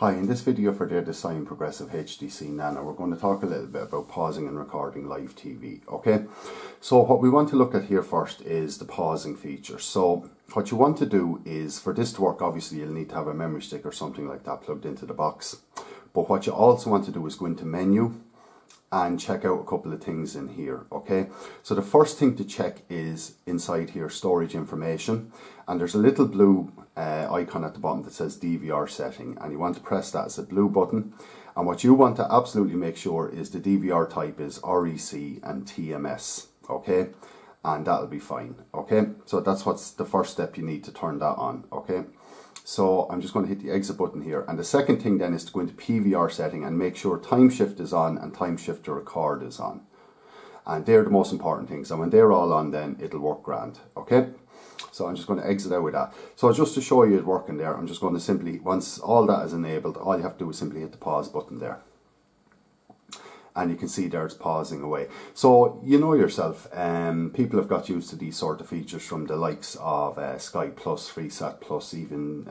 Hi, in this video for the Edision Progressiv HDc Nano, we're going to talk a little bit about pausing and recording live TV, okay? So what we want to look at here first is the pausing feature. So what you want to do is, for this to work, obviously you'll need to have a memory stick or something like that plugged into the box. But what you also want to do is go into menu and check out a couple of things in here, okay? So the first thing to check is inside here, storage information, and there's a little blue icon at the bottom that says DVR setting, and you want to press that. It's a blue button, and what you want to absolutely make sure is the DVR type is REC and TMS, okay? And that'll be fine, okay? So that's what's the first step. You need to turn that on, okay? So I'm just going to hit the exit button here, and the second thing then is to go into PVR setting and make sure time shift is on and time shift to record is on. And they're the most important things, and when they're all on, then it'll work grand, okay? So I'm just going to exit out with that. So just to show you it working there, I'm just going to simply, once all that is enabled, all you have to do is simply hit the pause button there. And you can see there it's pausing away. So you know yourself, people have got used to these sort of features from the likes of Sky Plus, FreeSat Plus, even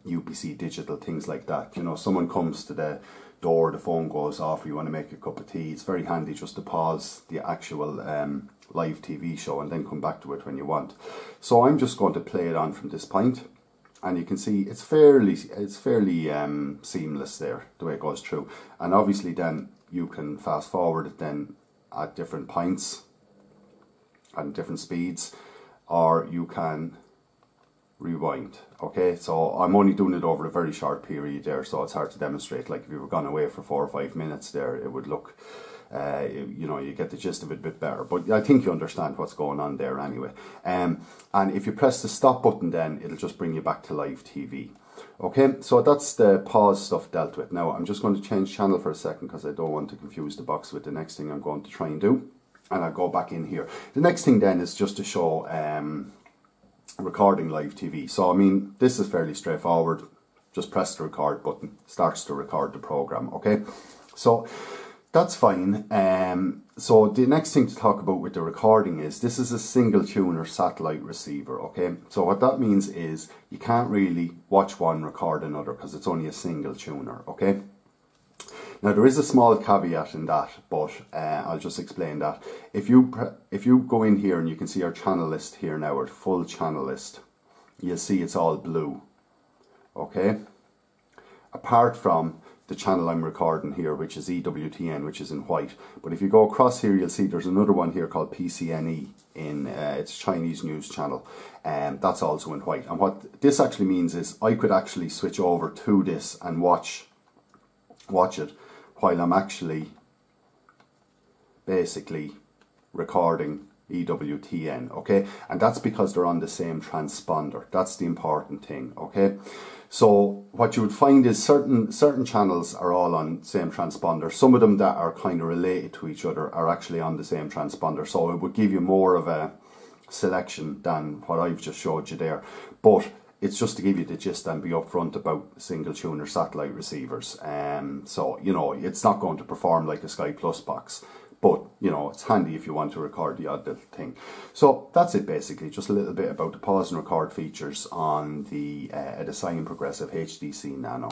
UPC Digital, things like that. You know, someone comes to the door, the phone goes off, you want to make a cup of tea. It's very handy just to pause the actual live TV show and then come back to it when you want. So I'm just going to play it on from this point. And you can see it's fairly seamless there, the way it goes through. And obviously then you can fast forward it then at different points and different speeds, or you can rewind, okay? So I'm only doing it over a very short period there, so it's hard to demonstrate. Like if you were gone away for 4 or 5 minutes there, it would look, you know, you get the gist of it a bit better. But I think you understand what's going on there anyway. And if you press the stop button, then it'll just bring you back to live TV. Okay, so that's the pause stuff dealt with. Now I'm just going to change channel for a second because I don't want to confuse the box with the next thing I'm going to try and do. And I'll go back in here. The next thing then is just to show recording live TV. So I mean, this is fairly straightforward. Just press the record button, starts to record the program, okay? So that's fine. So the next thing to talk about with the recording is, this is a single tuner satellite receiver, okay? So what that means is you can't really watch one, record another, because it's only a single tuner, okay? Now there is a small caveat in that, but I'll just explain that. If you go in here and you can see our channel list here now, our full channel list, you'll see it's all blue, okay? Apart from the channel I'm recording here, which is EWTN, which is in white. But if you go across here, you'll see there's another one here called PCNE, in it's Chinese news channel, and that's also in white. And what this actually means is I could actually switch over to this and watch it while I'm actually basically recording EWTN, okay? And that's because they're on the same transponder. That's the important thing, okay? So what you would find is certain channels are all on the same transponder. Some of them that are kind of related to each other are actually on the same transponder. So it would give you more of a selection than what I've just showed you there. But it's just to give you the gist and be upfront about single tuner satellite receivers. So, you know, it's not going to perform like a Sky Plus box. But, you know, it's handy if you want to record the odd little thing. So that's it basically, just a little bit about the pause and record features on the Edision Progressiv HDc Nano.